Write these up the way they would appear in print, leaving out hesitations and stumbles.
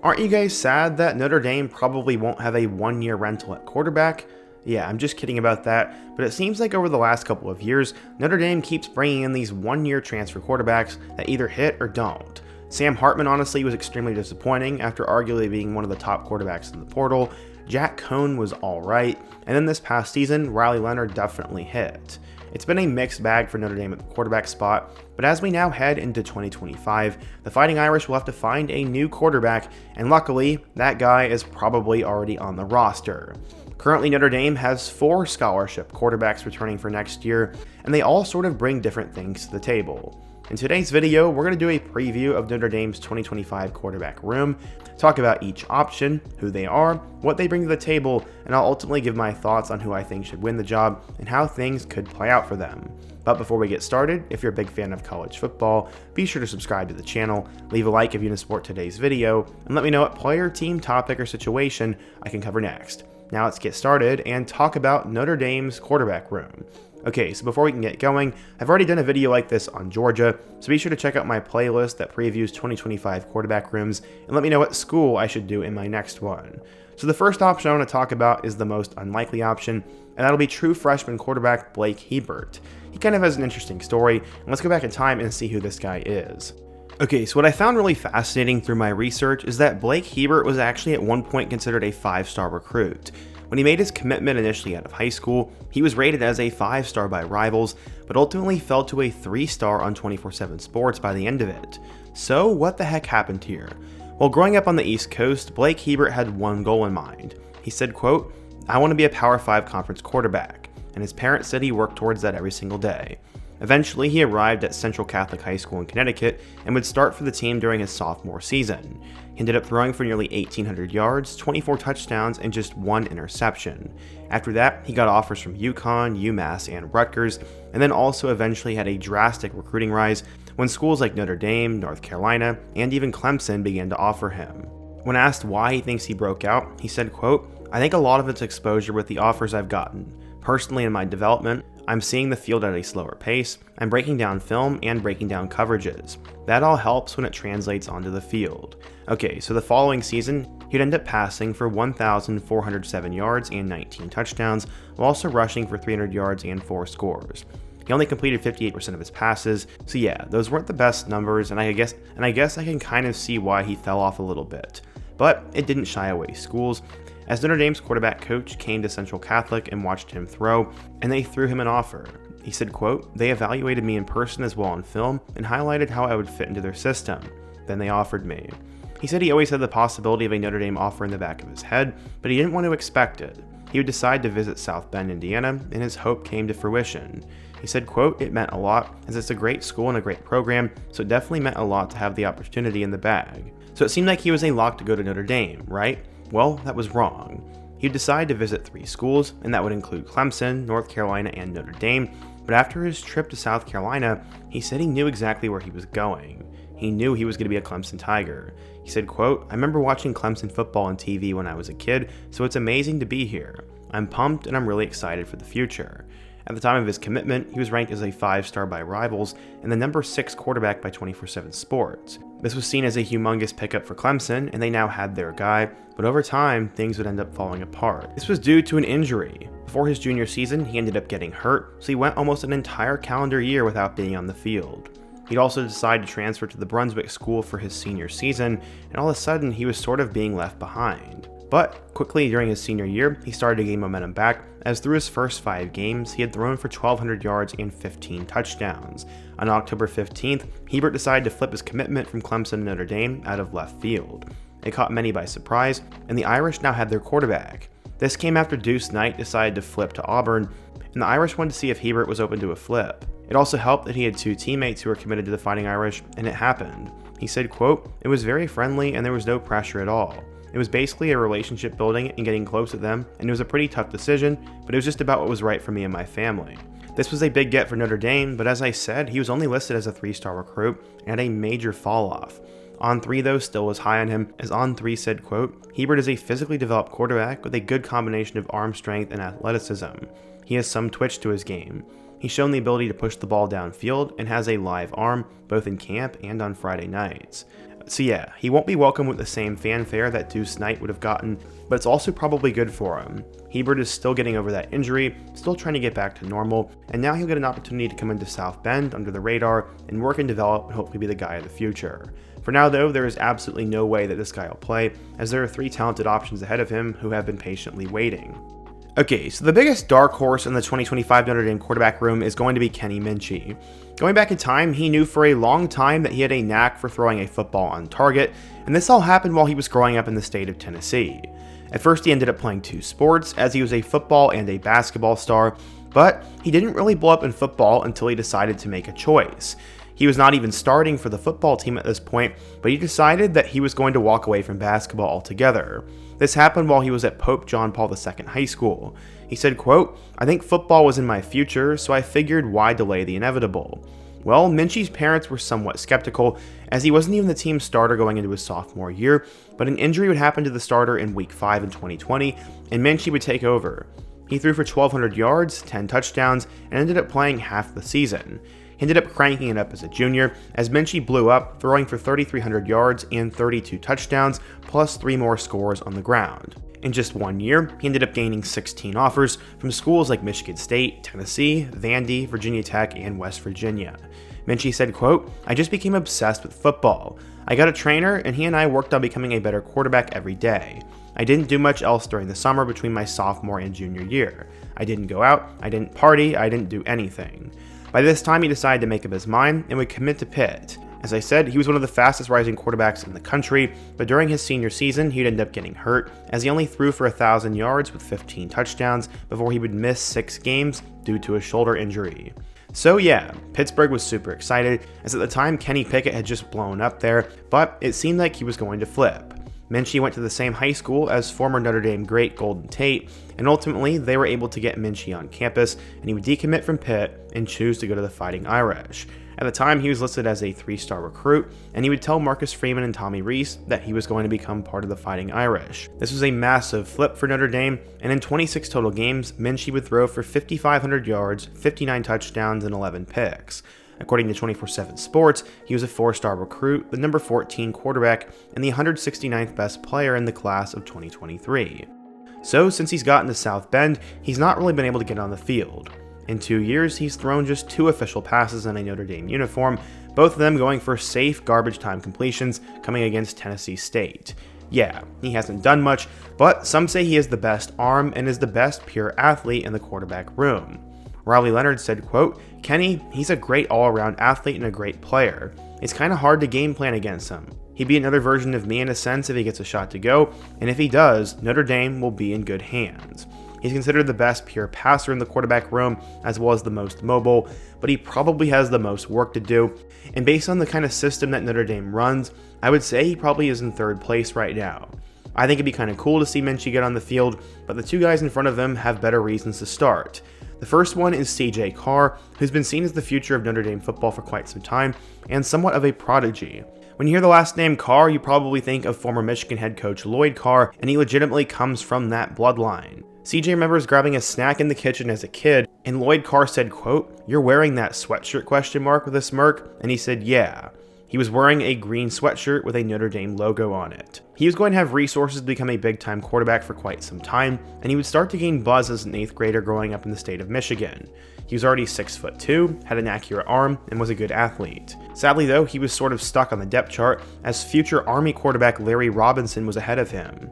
Aren't you guys sad that Notre Dame probably won't have a one-year rental at quarterback? Yeah, I'm just kidding about that, but it seems like over the last couple of years, Notre Dame keeps bringing in these one-year transfer quarterbacks that either hit or don't. Sam Hartman honestly was extremely disappointing after arguably being one of the top quarterbacks in the portal. Jack Cohn was alright, and then this past season, Riley Leonard definitely hit. It's been a mixed bag for Notre Dame at the quarterback spot, but as we now head into 2025, the Fighting Irish will have to find a new quarterback, and luckily, that guy is probably already on the roster. Currently, Notre Dame has 4 scholarship quarterbacks returning for next year, and they all sort of bring different things to the table. In today's video, we're going to do a preview of Notre Dame's 2025 quarterback room, talk about each option, who they are, what they bring to the table, and I'll ultimately give my thoughts on who I think should win the job and how things could play out for them. But before we get started, if you're a big fan of college football, be sure to subscribe to the channel, leave a like if you want to support today's video, and let me know what player, team, topic, or situation I can cover next. Now let's get started and talk about Notre Dame's quarterback room. Okay, so before we can get going, I've already done a video like this on Georgia, so be sure to check out my playlist that previews 2025 quarterback rooms and let me know what school I should do in my next one. So the first option I want to talk about is the most unlikely option, and that'll be true freshman quarterback Blake Hebert. He kind of has an interesting story, and let's go back in time and see who this guy is. Okay, so what I found really fascinating through my research is that Blake Hebert was actually at one point considered a 5-star recruit. When he made his commitment initially out of high school, he was rated as a 5-star by Rivals, but ultimately fell to a 3-star on 24/7 Sports by the end of it. So what the heck happened here? Well, growing up on the East Coast, Blake Hebert had one goal in mind. He said, quote, "I want to be a Power 5 conference quarterback," and his parents said he worked towards that every single day. Eventually, he arrived at Central Catholic High School in Connecticut and would start for the team during his sophomore season. He ended up throwing for nearly 1,800 yards, 24 touchdowns, and just 1 interception. After that, he got offers from UConn, UMass, and Rutgers, and then also eventually had a drastic recruiting rise when schools like Notre Dame, North Carolina, and even Clemson began to offer him. When asked why he thinks he broke out, he said, quote, "I think a lot of it's exposure with the offers I've gotten. Personally, in my development, I'm seeing the field at a slower pace, I'm breaking down film and breaking down coverages. That all helps when it translates onto the field." Okay, so the following season, he'd end up passing for 1,407 yards and 19 touchdowns, while also rushing for 300 yards and 4 scores. He only completed 58% of his passes, so yeah, those weren't the best numbers, and I guess I can kind of see why he fell off a little bit. But it didn't shy away schools, as Notre Dame's quarterback coach came to Central Catholic and watched him throw, and they threw him an offer. He said, quote, "They evaluated me in person as well on film and highlighted how I would fit into their system. Then they offered me." He said he always had the possibility of a Notre Dame offer in the back of his head, but he didn't want to expect it. He would decide to visit South Bend, Indiana, and his hope came to fruition. He said, quote, "It meant a lot, as it's a great school and a great program, so it definitely meant a lot to have the opportunity in the bag." So it seemed like he was a lock to go to Notre Dame, right? Well, that was wrong. He'd decide to visit 3 schools, and that would include Clemson, North Carolina, and Notre Dame, but after his trip to South Carolina, he said he knew exactly where he was going. He knew he was going to be a Clemson Tiger. He said, quote, "I remember watching Clemson football on TV when I was a kid, so it's amazing to be here. I'm pumped and I'm really excited for the future." At the time of his commitment, he was ranked as a 5-star by Rivals and the number 6 quarterback by 24/7 Sports. This was seen as a humongous pickup for Clemson, and they now had their guy, but over time, things would end up falling apart. This was due to an injury. Before his junior season, he ended up getting hurt, so he went almost an entire calendar year without being on the field. He'd also decided to transfer to the Brunswick School for his senior season, and all of a sudden, he was sort of being left behind. But quickly during his senior year, he started to gain momentum back, as through his first 5 games, he had thrown for 1,200 yards and 15 touchdowns. On October 15th, Hebert decided to flip his commitment from Clemson to Notre Dame out of left field. It caught many by surprise, and the Irish now had their quarterback. This came after Deuce Knight decided to flip to Auburn, and the Irish wanted to see if Hebert was open to a flip. It also helped that he had 2 teammates who were committed to the Fighting Irish, and it happened. He said, quote, "It was very friendly and there was no pressure at all. It was basically a relationship building and getting close with them, and it was a pretty tough decision, but it was just about what was right for me and my family." This was a big get for Notre Dame, but as I said, he was only listed as a 3-star recruit and had a major fall off. On3, though, still was high on him, as On3 said, quote, "Hebert is a physically developed quarterback with a good combination of arm strength and athleticism. He has some twitch to his game. He's shown the ability to push the ball downfield and has a live arm, both in camp and on Friday nights." So yeah, he won't be welcomed with the same fanfare that Deuce Knight would have gotten, but it's also probably good for him. Hebert is still getting over that injury, still trying to get back to normal, and now he'll get an opportunity to come into South Bend under the radar and work and develop and hopefully be the guy of the future. For now though, there is absolutely no way that this guy will play, as there are 3 talented options ahead of him who have been patiently waiting. Okay, so the biggest dark horse in the 2025 Notre Dame quarterback room is going to be Kenny Minchey. Going back in time, he knew for a long time that he had a knack for throwing a football on target, and this all happened while he was growing up in the state of Tennessee. At first, he ended up playing 2 sports, as he was a football and a basketball star, but he didn't really blow up in football until he decided to make a choice. He was not even starting for the football team at this point, but he decided that he was going to walk away from basketball altogether. This happened while he was at Pope John Paul II High School. He said, quote, "I think football was in my future, so I figured why delay the inevitable." Well, Minchey's parents were somewhat skeptical, as he wasn't even the team's starter going into his sophomore year, but an injury would happen to the starter in Week 5 in 2020, and Minchey would take over. He threw for 1,200 yards, 10 touchdowns, and ended up playing half the season. He ended up cranking it up as a junior, as Minchey blew up, throwing for 3,300 yards and 32 touchdowns, plus 3 more scores on the ground. In just 1 year, he ended up gaining 16 offers from schools like Michigan State, Tennessee, Vandy, Virginia Tech, and West Virginia. Minchey said, quote, "I just became obsessed with football. I got a trainer, and he and I worked on becoming a better quarterback every day. I didn't do much else during the summer between my sophomore and junior year. I didn't go out, I didn't party, I didn't do anything." By this time, he decided to make up his mind and would commit to Pitt. As I said, he was one of the fastest rising quarterbacks in the country, but during his senior season, he'd end up getting hurt, as he only threw for 1,000 yards with 15 touchdowns before he would miss 6 games due to a shoulder injury. So yeah, Pittsburgh was super excited, as at the time Kenny Pickett had just blown up there, but it seemed like he was going to flip. Minchey went to the same high school as former Notre Dame great Golden Tate, and ultimately they were able to get Minchey on campus, and he would decommit from Pitt and choose to go to the Fighting Irish. At the time, he was listed as a 3-star recruit, and he would tell Marcus Freeman and Tommy Rees that he was going to become part of the Fighting Irish. This was a massive flip for Notre Dame, and in 26 total games, Minchey would throw for 5,500 yards, 59 touchdowns, and 11 picks. According to 24/7 Sports, he was a 4-star recruit, the number 14 quarterback, and the 169th best player in the class of 2023. So, since he's gotten to South Bend, he's not really been able to get on the field. In 2 years, he's thrown just 2 official passes in a Notre Dame uniform, both of them going for safe garbage time completions coming against Tennessee State. Yeah, he hasn't done much, but some say he has the best arm and is the best pure athlete in the quarterback room. Riley Leonard said, quote, "Kenny, he's a great all-around athlete and a great player. It's kind of hard to game plan against him. He'd be another version of me in a sense if he gets a shot to go, and if he does, Notre Dame will be in good hands. He's considered the best pure passer in the quarterback room, as well as the most mobile, but he probably has the most work to do, and based on the kind of system that Notre Dame runs, I would say he probably is in 3rd place right now. I think it'd be kind of cool to see Minchey get on the field, but the 2 guys in front of him have better reasons to start. The first one is CJ Carr, who's been seen as the future of Notre Dame football for quite some time, and somewhat of a prodigy. When you hear the last name Carr, you probably think of former Michigan head coach Lloyd Carr, and he legitimately comes from that bloodline. CJ remembers grabbing a snack in the kitchen as a kid, and Lloyd Carr said, quote, "You're wearing that sweatshirt question mark with a smirk?" And he said, yeah. He was wearing a green sweatshirt with a Notre Dame logo on it. He was going to have resources to become a big-time quarterback for quite some time, and he would start to gain buzz as an 8th grader growing up in the state of Michigan. He was already 6'2", had an accurate arm, and was a good athlete. Sadly though, he was sort of stuck on the depth chart, as future Army quarterback Larry Robinson was ahead of him.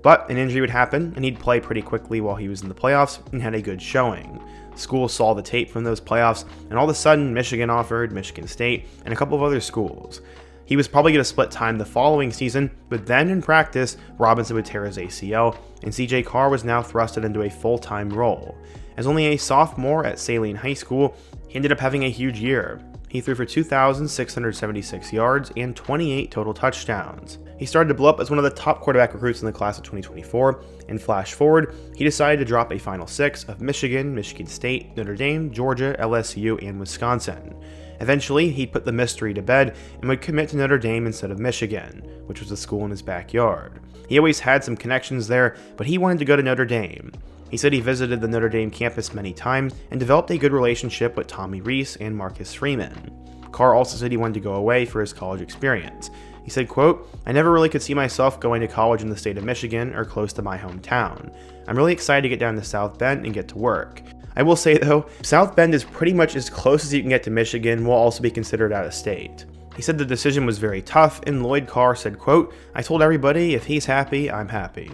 But an injury would happen, and he'd play pretty quickly while he was in the playoffs, and had a good showing. Schools saw the tape from those playoffs, and all of a sudden Michigan offered, Michigan State, and a couple of other schools. He was probably going to split time the following season, but then in practice, Robinson would tear his ACL, and CJ Carr was now thrusted into a full-time role. As only a sophomore at Saline High School, he ended up having a huge year. He threw for 2,676 yards and 28 total touchdowns. He started to blow up as one of the top quarterback recruits in the class of 2024, and flash forward, he decided to drop a final 6 of Michigan, Michigan State, Notre Dame, Georgia, LSU, and Wisconsin. Eventually, he'd put the mystery to bed and would commit to Notre Dame instead of Michigan, which was a school in his backyard. He always had some connections there, but he wanted to go to Notre Dame. He said he visited the Notre Dame campus many times and developed a good relationship with Tommy Rees and Marcus Freeman. Carr also said he wanted to go away for his college experience. He said, quote, "I never really could see myself going to college in the state of Michigan or close to my hometown. I'm really excited to get down to South Bend and get to work. I will say though, South Bend is pretty much as close as you can get to Michigan, will also be considered out of state." He said the decision was very tough, and Lloyd Carr said, quote, "I told everybody if he's happy, I'm happy."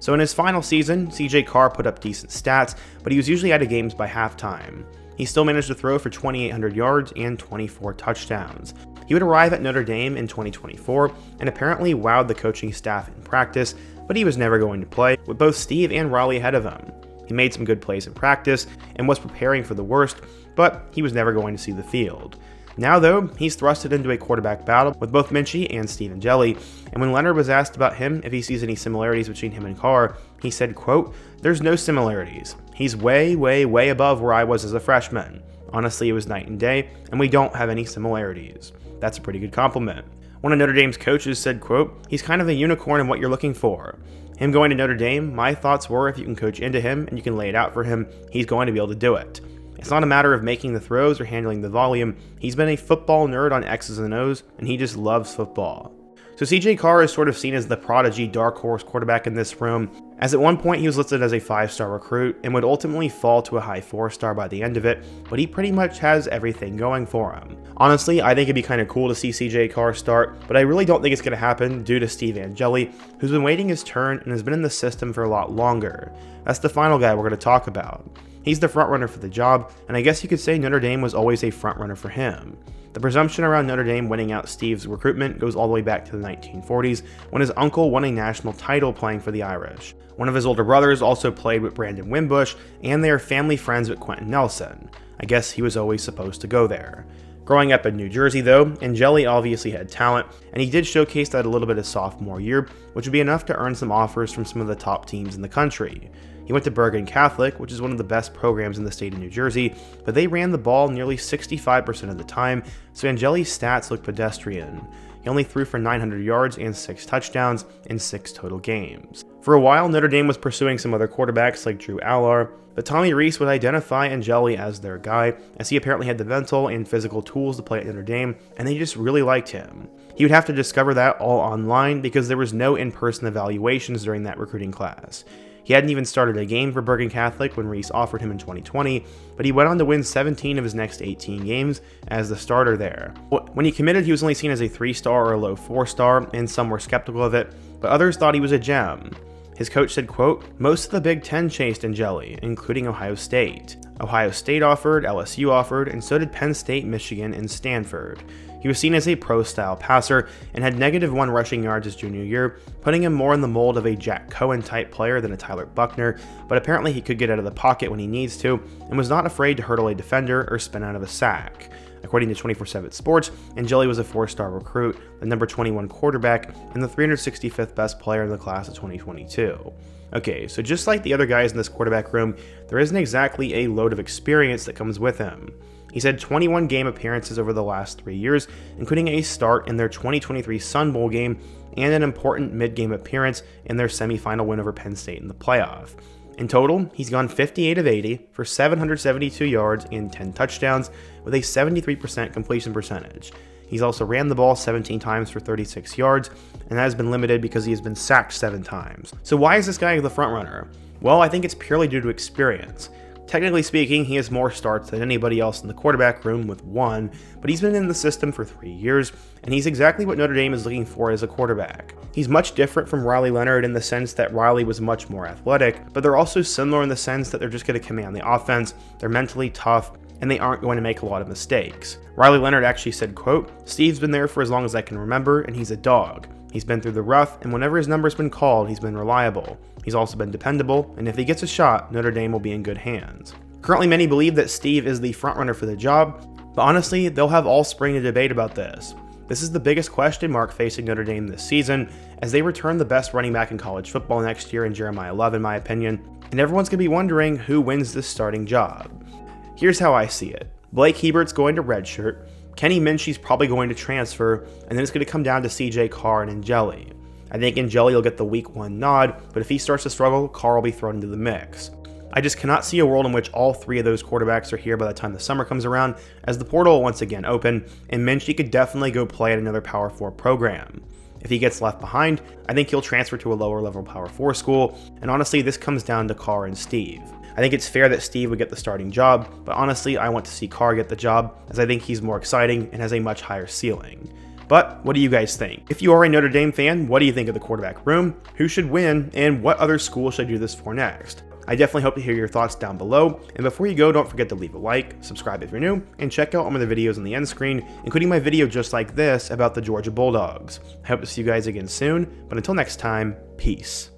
So in his final season, CJ Carr put up decent stats, but he was usually out of games by halftime. He still managed to throw for 2,800 yards and 24 touchdowns. He would arrive at Notre Dame in 2024 and apparently wowed the coaching staff in practice, but he was never going to play, with both Steve and Riley ahead of him. He made some good plays in practice and was preparing for the worst, but he was never going to see the field. Now though, he's thrusted into a quarterback battle with both Minchie and Steve Angeli, and when Leonard was asked about him if he sees any similarities between him and Carr, he said, quote, "There's no similarities. He's way, way, way above where I was as a freshman. Honestly, it was night and day, and we don't have any similarities." That's a pretty good compliment. One of Notre Dame's coaches said, quote, "He's kind of a unicorn in what you're looking for. Him going to Notre Dame, my thoughts were if you can coach into him and you can lay it out for him, he's going to be able to do it. It's not a matter of making the throws or handling the volume. He's been a football nerd on X's and O's, and he just loves football." So CJ Carr is sort of seen as the prodigy dark horse quarterback in this room, as at one point he was listed as a 5-star recruit and would ultimately fall to a high 4-star by the end of it, but he pretty much has everything going for him. Honestly, I think it'd be kind of cool to see CJ Carr start, but I really don't think it's going to happen due to Steve Angeli, who's been waiting his turn and has been in the system for a lot longer. That's the final guy we're going to talk about. He's the frontrunner for the job, and I guess you could say Notre Dame was always a frontrunner for him. The presumption around Notre Dame winning out Steve's recruitment goes all the way back to the 1940s, when his uncle won a national title playing for the Irish. One of his older brothers also played with Brandon Wimbush, and they are family friends with Quentin Nelson. I guess he was always supposed to go there. Growing up in New Jersey though, Angeli obviously had talent, and he did showcase that a little bit his sophomore year, which would be enough to earn some offers from some of the top teams in the country. He went to Bergen Catholic, which is one of the best programs in the state of New Jersey, but they ran the ball nearly 65% of the time, so Angeli's stats looked pedestrian. He only threw for 900 yards and 6 touchdowns in 6 total games. For a while, Notre Dame was pursuing some other quarterbacks like Drew Allar, but Tommy Rees would identify Angeli as their guy, as he apparently had the mental and physical tools to play at Notre Dame, and they just really liked him. He would have to discover that all online because there was no in-person evaluations during that recruiting class. He hadn't even started a game for Bergen Catholic when Rees offered him in 2020, but he went on to win 17 of his next 18 games as the starter there. When he committed, he was only seen as a 3-star or a low 4-star, and some were skeptical of it, but others thought he was a gem. His coach said, quote, "Most of the Big Ten chased Angeli, including Ohio State. Ohio State offered, LSU offered, and so did Penn State, Michigan, and Stanford. He was seen as a pro-style passer and had -1 rushing yards his junior year, putting him more in the mold of a Jack Cohen type player than a Tyler Buckner, but apparently he could get out of the pocket when he needs to and was not afraid to hurdle a defender or spin out of a sack. According to 24/7 Sports, Angeli was a 4-star recruit, the number 21 quarterback, and the 365th best player in the class of 2022. Okay, so just like the other guys in this quarterback room, there isn't exactly a load of experience that comes with him. He's had 21 game appearances over the last 3 years, including a start in their 2023 Sun Bowl game and an important mid-game appearance in their semifinal win over Penn State in the playoff. In total, he's gone 58 of 80 for 772 yards and 10 touchdowns with a 73% completion percentage. He's also ran the ball 17 times for 36 yards, and that has been limited because he has been sacked 7 times. So why is this guy the frontrunner? Well, I think it's purely due to experience. Technically speaking, he has more starts than anybody else in the quarterback room with 1, but he's been in the system for 3 years, and he's exactly what Notre Dame is looking for as a quarterback. He's much different from Riley Leonard in the sense that Riley was much more athletic, but they're also similar in the sense that they're just going to command the offense, they're mentally tough, and they aren't going to make a lot of mistakes. Riley Leonard actually said, quote, "Steve's been there for as long as I can remember, and he's a dog. He's been through the rough, and whenever his number's been called, he's been reliable. He's also been dependable, and if he gets a shot, Notre Dame will be in good hands." Currently, many believe that Steve is the frontrunner for the job, but honestly, they'll have all spring to debate about this. This is the biggest question mark facing Notre Dame this season, as they return the best running back in college football next year in Jeremiah Love, in my opinion, and everyone's going to be wondering who wins this starting job. Here's how I see it. Blake Hebert's going to redshirt, Kenny Minchie's probably going to transfer, and then it's going to come down to CJ Carr and Angeli. I think Angeli will get the week 1 nod, but if he starts to struggle, Carr will be thrown into the mix. I just cannot see a world in which all 3 of those quarterbacks are here by the time the summer comes around, as the portal will once again open, and Minchie could definitely go play at another Power 4 program. If he gets left behind, I think he'll transfer to a lower level Power 4 school, and honestly, this comes down to Carr and Steve. I think it's fair that Steve would get the starting job, but honestly, I want to see Carr get the job, as I think he's more exciting and has a much higher ceiling. But what do you guys think? If you are a Notre Dame fan, what do you think of the quarterback room? Who should win? And what other school should I do this for next? I definitely hope to hear your thoughts down below, and before you go, don't forget to leave a like, subscribe if you're new, and check out all of the videos on the end screen, including my video just like this about the Georgia Bulldogs. I hope to see you guys again soon, but until next time, peace.